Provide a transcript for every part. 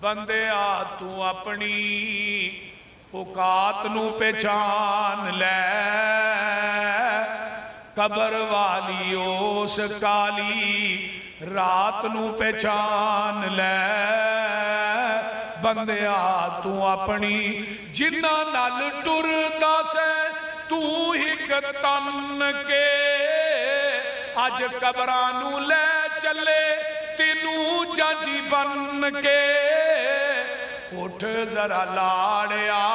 بندیا تو اپنی اوقات نو پہچان لے، قبر والی اس کالی رات نو پہچان لے، بندیا تو اپنی جنہ نال ٹردا سے تو ہک تن کے، اج قبرانو لے چلے تینو جاجی بن کے، اٹھ ذرا لاڑیا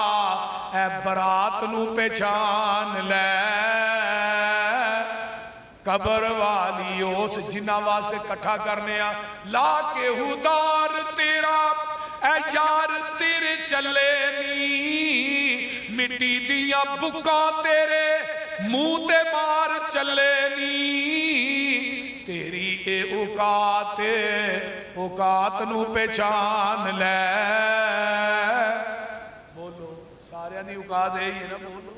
اے برات نو پہچان لے، قبر والی اس جنہ واسطے کٹھا کرنے لا کے ہدار تیرا اے یار تیرے چلے نی، مٹی دیا بکا تیرے منہ تے مار چلے نی، تیری اے اوقات نو پہچان لے، بولو سارے دی اوقات ہے یہ نا، بولو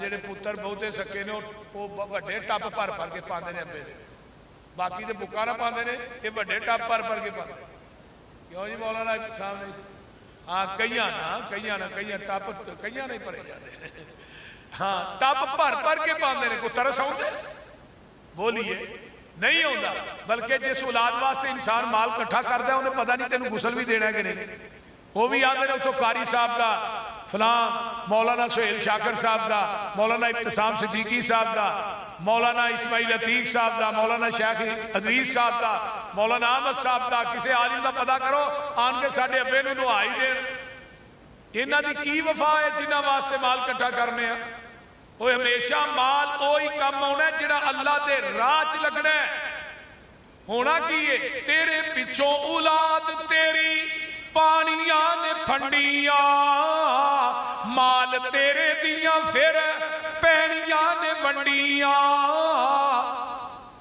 جڑے پتر بہتے سکے نے وہ بڑے ٹپ پر پر کے پاندے نے ابے دے، باقی دے بکا نہ پاندے نے، یہ بڑے ٹپ پر پر کے پاندے، کیوں جی مولانا سامنے سے ہاں کئیاں ٹپ کئیاں نہیں پڑے جاتے، ہاں ٹپ پر پر کے پاندے نے، کوئی ترس آؤں دے بولیے نہیں ہوتا، بلکہ جس اولاد واسطے انسان مال کٹھا کر دے انہیں پتہ نہیں تینوں غسل بھی دینا ہے کہ نہیں، وہ بھی آدھے نے اتو قاری صاحب دا فلاں مولانا سہیل شاکر صاحب دا، مولانا ابتسام صدیقی صاحب دا، مولانا اسماعیل عتیق صاحب دا، مولانا شیخ ادریس صاحب دا، مولانا احمد صاحب دا، کسی عالم دا پتہ کرو آن کے ساڑھے ابے نو نوائی دین، انہاں دی کی وفا ہے جنہ واسطے مال کٹھا کرنے ہیں، وہ ہمیشہ مال اوہی کم ہونا ہے جنہ اللہ دے راج لگنا ہے، ہونا کیے تیرے پچھوں اولاد تیری پانیاں نے پھنڈیاں، مال تیرے دیاں پھر پینیاں نے ونڈیاں،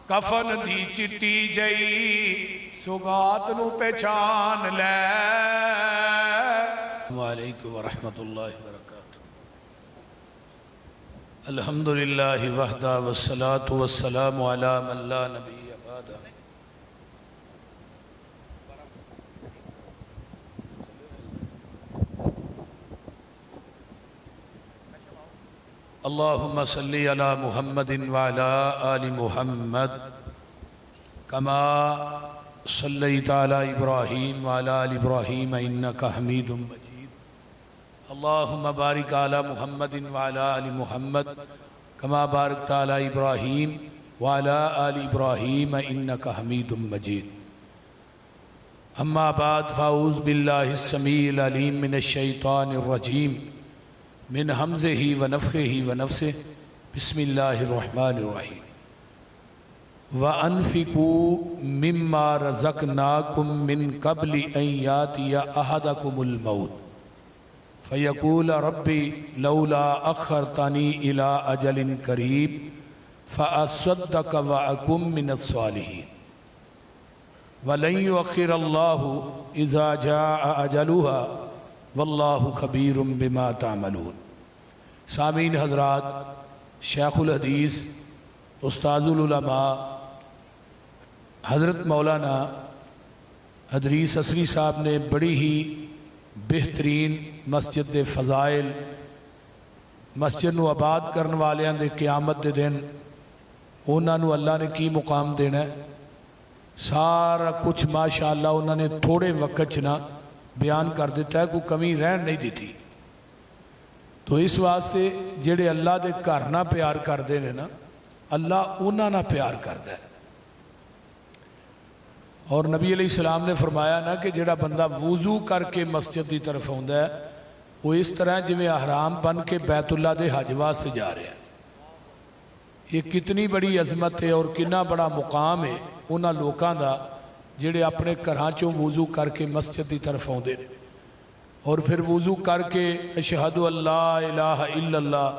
کفن دی چٹی جئی سوغات نو پہچان لے۔ وعلیکم ورحمۃ اللہ وبرکاتہ۔ الحمدللہ وحدہ والصلاة والسلام علی من لا نبی بعدہ۔ اللہم صلی علی محمد وعلی آل محمد کما صلیت علی ابراہیم وعلی آل ابراہیم انکا حمید مجید، اللہم بارک علی محمد وعلی آل محمد کما بارکت علی ابراہیم وعلی آل ابراہیم انکا حمید مجید، اما بعد فاعوذ باللہ السمیع العلیم من الشیطان الرجیم من حمزہ ونفخہ ونفسہ، بسم اللہ الرحمن الرحیم، وَأَنفِقُوا مِمَّا رَزَقْنَاكُم مِّن قَبْلِ أَن يَأْتِيَ أَحَدَكُمُ الْمَوْتُ فَيَقُولَ رَبِّ لَوْلَا أَخَّرْتَنِي إِلَىٰ أَجَلٍ قَرِيبٍ فَأَصَّدَّقَ وَأَكُن مِّنَ الصَّالِحِينَ وَلَن يُؤَخِّرَ اللَّهُ إِذَا جَاءَ أَجَلُهَا واللہ خبیر بما تعملون۔ سامعین حضرات، شیخ الحدیث استاذ العلماء حضرت مولانا ادریس اصری صاحب نے بڑی ہی بہترین مسجد دے فضائل، مسجد نو آباد کرن والیاں دے قیامت دے دن انہاں نو اللہ نے کی مقام دینا ہے، سارا کچھ ماشاءاللہ انہاں نے تھوڑے وقت چنا بیان کر دیتا ہے، کوئی کمی رہن نہیں دیتی۔ تو اس واسطے جڑے اللہ دے گھر نہ پیار کر دے نا، اللہ انہاں نہ پیار کردا ہے۔ اور نبی علیہ السلام نے فرمایا نا کہ جڑا بندہ وضو کر کے مسجد کی طرف آندا ہے وہ اس طرح جویں احرام بن کے بیت اللہ دے حج واسطے جا رہا ہے۔ یہ کتنی بڑی عظمت ہے اور کتنا بڑا مقام ہے انہاں لوکاں دا جڑے اپنے گھراں چوں وضو کر کے مسجد کی طرف آندے اور پھر وضو کر کے اشہد اللہ الہ الا اللہ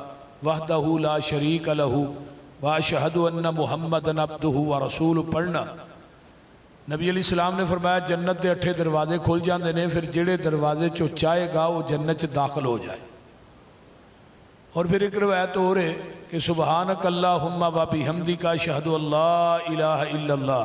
وحدہ لا شریک لہ واشہد ان محمدًا عبدہ ورسولہ پڑھنا۔ نبی علیہ السلام نے فرمایا جنت دے 8 دروازے کھل جاندے نے، پھر جڑے دروازے چوں چاہے گا وہ جنت چ داخل ہو جائے۔ اور پھر ایک روایت ہو رہے کہ سبحانک اللہم و بحمدک اشہد اللہ الہ الا اللہ،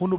ਉਹਨੂੰ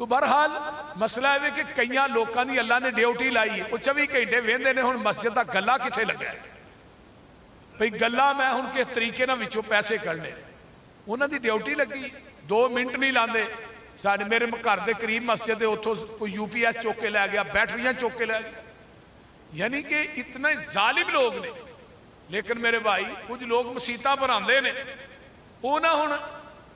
تو بہرحال مسئلہ ہے کہ کئی لوگوں کی اللہ نے ڈیوٹی لائی ہے، وہ 24 گھنٹے وہندے نے ہن مسجد کا گلا کتنے لگا ہے بھئی گلا میں ہن کس طریقے نہ وچوں پیسے کرنے، انہوں دی ڈیوٹی لگی 2 منٹ نہیں لاندے. ساڈے میرے گھر دے قریب مسجد ہے، اتوں کوئی یو پی ایس چوک کے لے گیا، بیٹریاں چوک کے لے گیا. یعنی کہ اتنے ظالم لوگ نے. لیکن میرے بھائی کچھ لوگ مسیتاں بناندے نے، وہ نہ ہن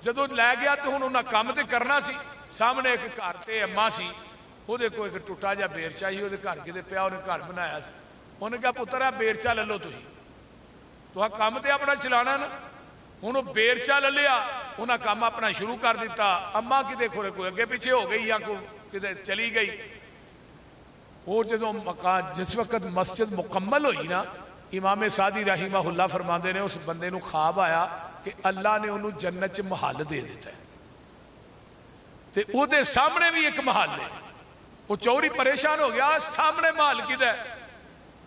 جدو لے گیا تو ہن انہاں کام تے کرنا سی. سامنے ایک گھر تے اما سی، وہ دے کوئی ایک ٹوٹا جا بیرچا ہی وہ گھر کے پیا، انہیں گھر بنایا سی. انہیں کہا پتر ہے بیرچا لے لو تھی تو کام تے اپنا چلانا نا. ہوں وہ بیرچا لے لیا، انہیں کام اپنا شروع کر دیتا. اما کتے کھورے کوئی اگے پیچھے ہو گئی یا کتے چلی گئی. وہ جدو مکان جس وقت مسجد مکمل ہوئی نا، امام سعدی رحمہ اللہ فرماندے نے اس بندے نو خواب آیا کہ اللہ نے انہوں جنت چ محل دے دیتا ہے، تے او دے سامنے بھی ایک محل ہے. وہ چوری پریشان ہو گیا سامنے محل کدھر ہے.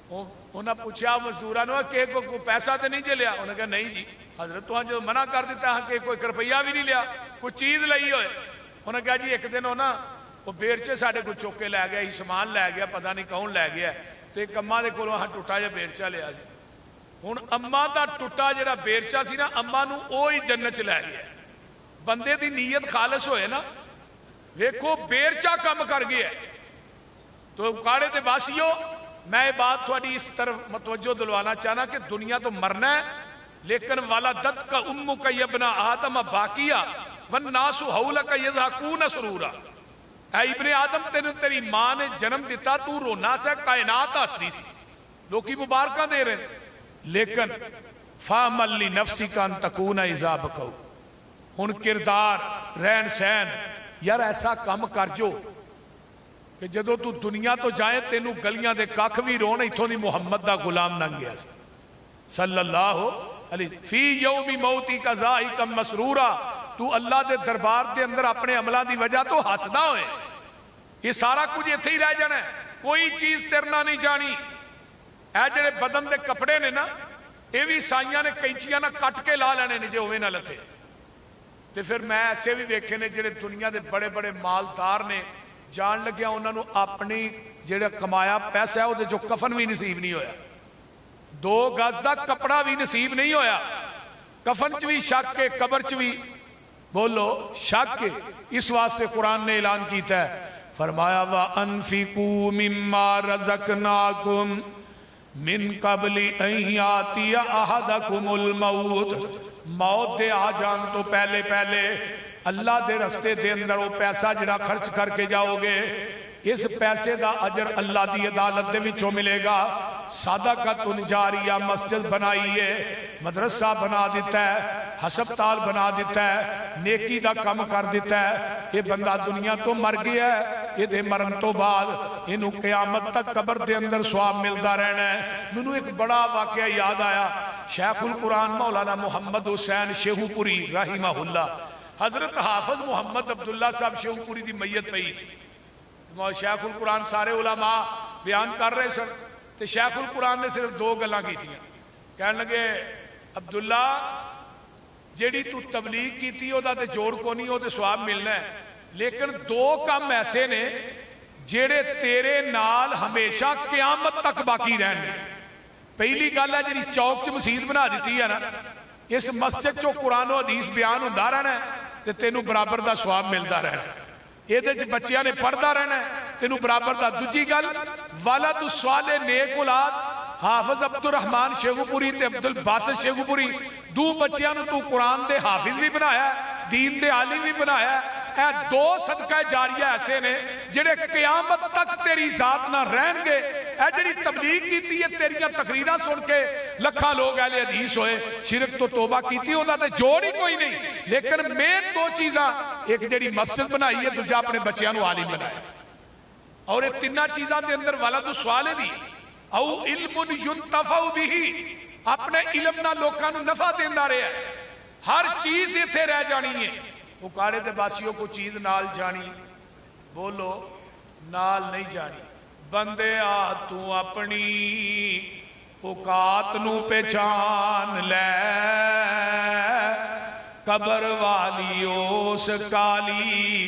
انہوں نے پوچھا مزدورانو کہ کوئی پیسہ تو نہیں جے لیا؟ انہوں نے کہا نہیں جی حضرت تو جو منع کر دیتا ہے کہ کوئی روپیہ بھی نہیں لیا، کوئی چیز لئی ہوئے. انہوں نے کہا جی ایک دن ہونا وہ بیرچے ساڑھے کو چوکے لے گیا، ہی سامان لے گیا، پتہ نہیں کون لے گیا. تو ایک اما دے کولوں ہاں ٹوٹا جا بیرچا لیا جی. ہوں اما دا ٹوٹا جڑا بیرچا سی نا، اما نو وہی جنت چ لے گیا. بندے دی نیت خالص ہوئے نا، ویکھو بیرچا کم کر گیا. تو اکاڑے دے باسیو میں یہ بات تھوڑی اس طرف متوجہ دلوانا چاہنا کہ دنیا تو مرنا ہے، لیکن والدت کا امو کا ابن آدم باقیہ والناس حولک یضحکون سرورا. اے ابن آدم تیری ماں نے جنم دیتا، تو رونا سے کائنات ہستی سی، لوکی مبارکہ دے رہے ہیں. لیکن فَعْمَلْ لِنَفْسِكَ أَن تَكُونَ إِذَا بَكَوْا. ہن کردار رہن سہن یار ایسا کام کر جو کہ جدو تو دنیا تو جائیں تینوں گلیاں دے کاکھ بھی رون. ایتھوں دی محمد دا غلام ننگ گیا سی صلی اللہ علیہ فی یوم موتی کا ضاحکا مسرورا. تو اللہ دے دربار دے اندر اپنے عملہ دی وجہ تو ہسدا ہوئے. یہ سارا کچھ اتھے ہی رہ جانا ہے، کوئی چیز تیرنا نہیں جانی. اے جڑے بدن دے کپڑے نے نا، یہ بھی سائیاں نے کینچیاں نہ کٹ کے لا لینے نے جے ہوئے نہ لتے. تے پھر میں ایسے بھی دیکھے نے جڑے دنیا دے بڑے بڑے مالدار نے، جان لگیا انہوں نے اپنی جڑا کمایا پیسہ ہے وہ جو کفن بھی نصیب نہیں ہویا، 2 گز دا کپڑا بھی نصیب نہیں ہویا. کفن چ بھی شک کے، قبر چ بھی بولو شک کے. اس واسطے قرآن نے اعلان کیتا ہے، فرمایا وَأَنفِقُوا مِمَّا رَزَقْنَاكُمْ مِن قَبْلِ أَن يَأْتِيَ أَحَدَكُمُ الْمَوْتُ. موت دے آ جان تو پہلے اللہ دے رستے دے اندر وہ پیسہ جڑا خرچ کر کے جاؤ گے، اس پیسے دا اجر اللہ دی عدالت دے وچوں ملے گا. صدقۃ جاریہ مسجد بنائی ہے، مدرسہ بنا دیتا ہے، ہسپتال بنا دیتا ہے، نیکی دا کم کر دیتا ہے. یہ بندہ دنیا تو مر گیا ہے، یہ دے مرن تو بعد انہوں قیامت تک قبر دے اندر ثواب ملتا رہنا ہے. منوں ایک بڑا واقعہ یاد آیا. شیخ القرآن مولانا محمد حسین شیخو پوری رحمہ اللہ، حضرت حافظ محمد عبداللہ صاحب شیخو پوری دی میت پئی سی. شیخ القرآن سارے علماء بیان کر رہے سن، تو شیخ القرآن نے صرف 2 گلاں کی تھیں. کہنے لگے عبداللہ جیڑی تو تبلیغ کی تھی وہ تے جوڑ کو نہیں، وہ تے ثواب ملنا ہے، لیکن 2 کام ایسے نے جیڑے تیرے نال ہمیشہ قیامت تک باقی رہنے. پہلی گل ہے جیڑی چوک چ مسجد بنا دیتی ہے نا، اس مسجد چو قرآن و حدیث بیان ہوندا رہنا ہے تے تینوں برابر دا ثواب ملتا رہنا ہے. یہ بچیاں نے پڑھتا رہنا ہے تینوں برابر دا. دوجی گل ولد صالح نیک اولاد، حافظ عبد الرحمن شیخو پوری تے عبد الباسط شیخو پوری 2 بچیاں نو تو قرآن دے حافظ بھی بنایا ہے، دین دے عالم بھی بنایا ہے. اے 2 صدقہ جاریہ ایسے نے جڑے قیامت تک تیری ذات نہ رہن گے. اے جڑی تبلیغ کیتی ہے تیریاں تقریرہ سن کے لکھاں لوگ اہل حدیث ہوئے، شرک تو توبہ کیتی ہوتا تے جوڑ ہی کوئی نہیں. لیکن مین 2 چیزاں، ایک جڑی مسجد بنائی ہے، دوجا اپنے بچیاں نو عالم بنایا. اور یہ 3 چیزاں دے اندر ولد صالح دی او علم ينتفع به، اپنے علم نہ لوکاں نو نفع دیندا رہیا ہے. ہر چیز ایتھے رہ جانی ہے. اکاڑے دے باسیوں کو چیز نال جانی، بولو نال نہیں جانی. بندے آ تو اپنی اوقات نو پہچان لے، قبر والی اس کالی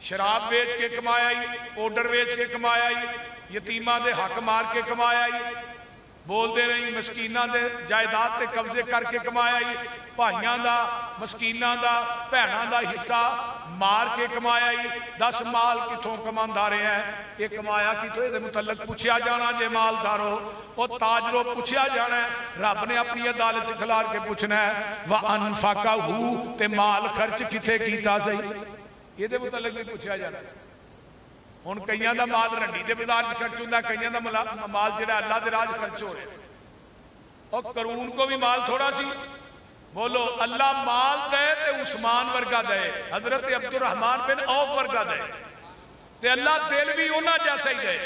شراب ویچ کے کمایا ہی، پاؤڈر ویچ کے کمایا ہی، یتیماں دے حق مار کے کمایا ہی، بول دے نہیں مسکیناں دے جائیداد تے قبضے کر کے کمایا ہی، بھائیاں دا مسکیناں دا بہناں دا حصہ مار کے کمایا ہی۔ 10 مال کتوں کماندا رہے ہیں، یہ کمایا کتوں، یہ متعلق پوچھیا جانا جے مالدارو او تاجرو پوچھیا جانا ہے۔ رب نے اپنی عدالت کھلار کے پوچھنا ہے وَأَنفَقَهُ تے مال خرچ کتے کیتا صحیح، یہ دے متعلق بھی پوچھیا جانا ہے۔ ہن کئیاں دا مال رنڈی دے بازار چ خرچ ہوندا، کئیاں دا مال جڑا اللہ دے راہ خرچ ہو رہا ہے۔ اور قارون کو بھی مال تھوڑا سی، بولو اللہ مال دے تے عثمان ورگا دے، حضرت عبد الرحمن بن عوف ورگا دے، تے اللہ دل بھی انہاں جیسا ہی دے۔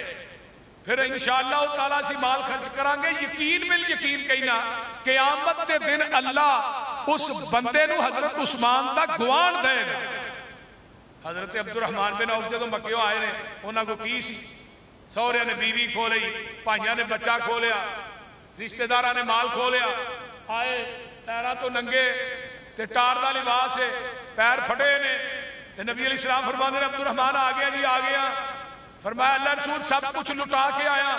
پھر انشاءاللہ تعالیٰ سی مال خرچ کرانگے، یقین بل یقین کہنا قیامت دے دن اللہ اس بندے نو حضرت عثمان دا گوان دے گا۔ حضرت عبد الرحمن بن عوف جدوں مکیوں آئے نے، انہاں کو کی سی، سورے نے بیوی کھو لئی، بھائیاں نے بچہ کھو لیا، رشتہ داراں نے مال کھو لیا، آئے پیراں تو ننگے تے ٹار دا لباس ہے، پیر پھٹے نے، تے نبی علیہ السلام فرماندے نے عبد الرحمن آ گیا جی آ گیا۔ فرمایا اللہ رسول سب کچھ لٹا کے آیا۔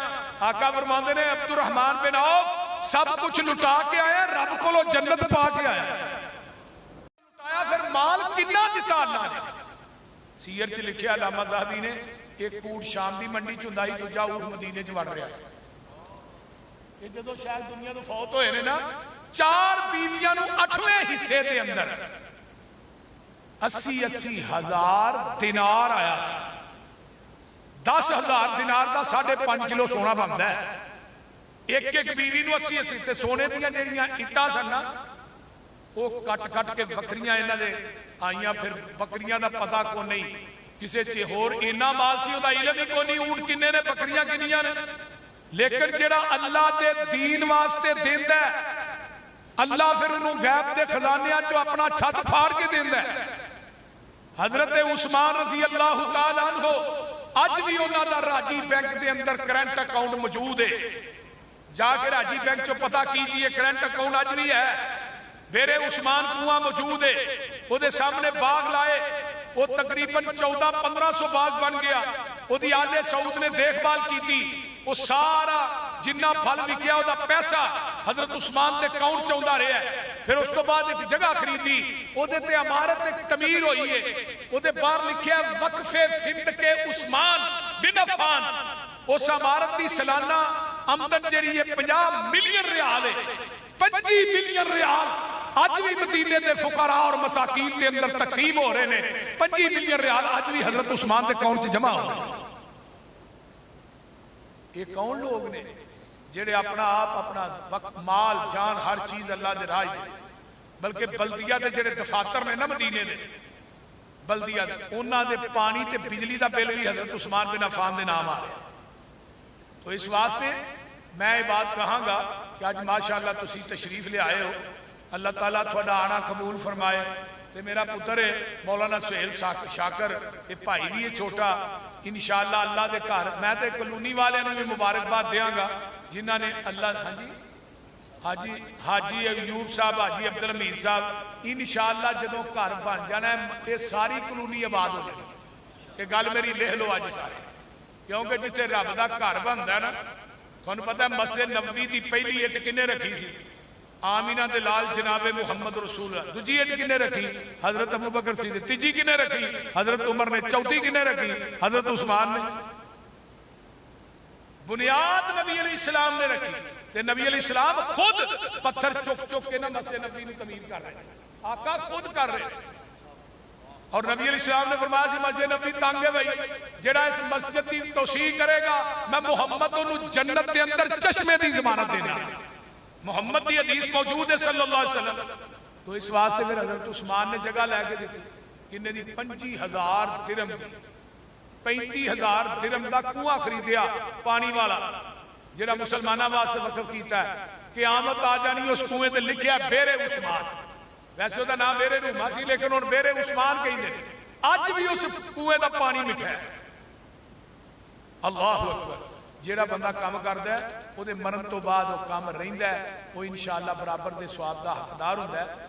آقا فرماندے نے عبد الرحمن بن عوف سب کچھ لٹا کے آیا، رب کو جنت پا کے آیا۔ لٹایا پھر مال کنا دیتا اللہ نے؟ سیر چ لکھیا علامہ ذہبی نے، ایک کوٹ شام دی منڈی چ ہوندا سی، دوجا اونٹ مدینے چ وڑ رہا سی۔ یہ جدوں شاید دنیا تو فوت ہوئے نے نا، 4 بیویاں نو 8ویں حصے دے اندر 80 ہزار دینار آیا سی۔ 10,000 دینار دا 5.5 کلو سونا بنتا ہے۔ ایک بیوی نو 80 تے سونے دیاں جڑیاں اٹاں سن نا، وہ کٹ کے بکریاں انہاں دے آئیاں، پھر بکریاں دا پتہ کو نہیں، کسے چ ہور اینا مال سی، دا علم ہی کو نہیں اونٹ کنے نے بکریاں کنیاں نے۔ لیکن جڑا اللہ دے دین واسطے دیندا ہے، اللہ پھر انہوں غیب دے خزانیاں جو اپنا چھت پھاڑ کے دیندا ہے۔ حضرت عثمان رضی اللہ تعالیٰ عنہ اج بھی انہاں دا راجی بینک دے اندر کرنٹ اکاؤنٹ موجود ہے، جا کے راجی بینک چو پتہ کیجئے کرنٹ اکاؤنٹ اج بھی ہے۔ میرے عثمان کنواں موجود ہے، وہ دے سامنے باغ لائے، وہ تقریباً 1400-1500 باغ بن گیا، وہ دی آل سعود نے دیکھ بھال کی تھی، وہ سارا جنہ پھل وکیا وہ دا پیسہ حضرت عثمان تے اکاؤنٹ چاہتا رہا ہے۔ پھر اس تو بعد ایک جگہ خریدی، وہ دے تے عمارت ایک تعمیر ہوئی ہے، وہ دے باہر لکھیا ہے وقف فند کے عثمان بن عفان۔ اس عمارت دی سالانہ آمدن جڑی ہے 50 ملین ریال ہے، 25 ملین ریال آج بھی مدینے دے فقراء اور مساکین دے اندر تقسیم ہو رہے ہیں۔ 25 ملین ریال آج بھی حضرت عثمان دے اکاؤنٹ جمع ہو رہے ہیں۔ یہ کون لوگ نے جڑے اپنا آپ اپنا وقت مال جان ہر چیز اللہ دے راہ دے، بلکہ بلدیہ دے جڑے دفاتر نے نا مدینے دے بلدیہ دے، انہاں دے پانی تے بجلی دا بل بھی حضرت عثمان بن عفان دے نام آ رہے ہیں۔ تو اس واسطے میں یہ بات کہاں گا کہ آج ماشاءاللہ تسی تشریف لے آئے ہو، اللہ تعالیٰ تھوڑا آنا قبول فرمائے۔ تے میرا پتر ہے مولانا سہیل شاکر، یہ بھائی بھی ہے چھوٹا، انشاءاللہ اللہ دے گھر میں تے کلونی والے نے بھی مبارکباد دیاں گا جنہاں نے اللہ حاجی ایوب صاحب، حاجی عبدالحمید صاحب، انشاءاللہ جدوں گھر بن جانا ہے یہ ساری کلونی آباد ہو جائے گی۔ یہ گل میری لکھ لو اج سارے، کیونکہ جتنے رب دا گھر بنتا ہے نا، تھانوں پتہ ہے مسجد نبوی دی پہلی اٹ کنے رکھی سی؟ آمینہ دے لال جناب محمد رسول اللہ۔ دوجی اٹ کنے رکھی؟ حضرت ابوبکر صدیق۔ تیجی کنے رکھی؟ حضرت عمر نے۔ چوتھی کنے رکھی؟ حضرت عثمان نے۔ بنیاد نبی علیہ السلام نے رکھی، تے نبی علیہ السلام خود پتھر چک چک کے نا مسجد نبوی میں تعمیر کر رہے ہیں، آقا خود کر رہے ہیں۔ اور نبی علیہ السلام نے فرمایا سی مسجد نبوی تنگ ہے بھائی، جڑا اس مسجد کی توسیع کرے گا میں محمد انہوں جنت کے اندر چشمے دی ضمانت دینا۔ محمد دی حدیث موجود ہے صلی اللہ علیہ وسلم۔ تو اس واسطے پھر حضرت عثمان نے جگہ لے کے دیتی، کنے دی 25,000 درہم دی، 35,000 درہم دا کنواں خریدیا پانی والا، جڑا مسلمانہ واسطے وقف کیتا ہے۔ قیامت آ جانی اس کنویں تے لکھیا بیر عثمان، ویسے وہ دا نام بیر روما سی لیکن ان بیر عثمان کہیں دے، آج بھی اس کنویں دا پانی مٹھا ہے۔ اللہ اکبر۔ جیڑا بندہ کام کردا ہے وہ دے مرن تو بعد وہ کام رہندا ہے، وہ انشاءاللہ برابر دے ثواب دا حقدار ہوندا ہے۔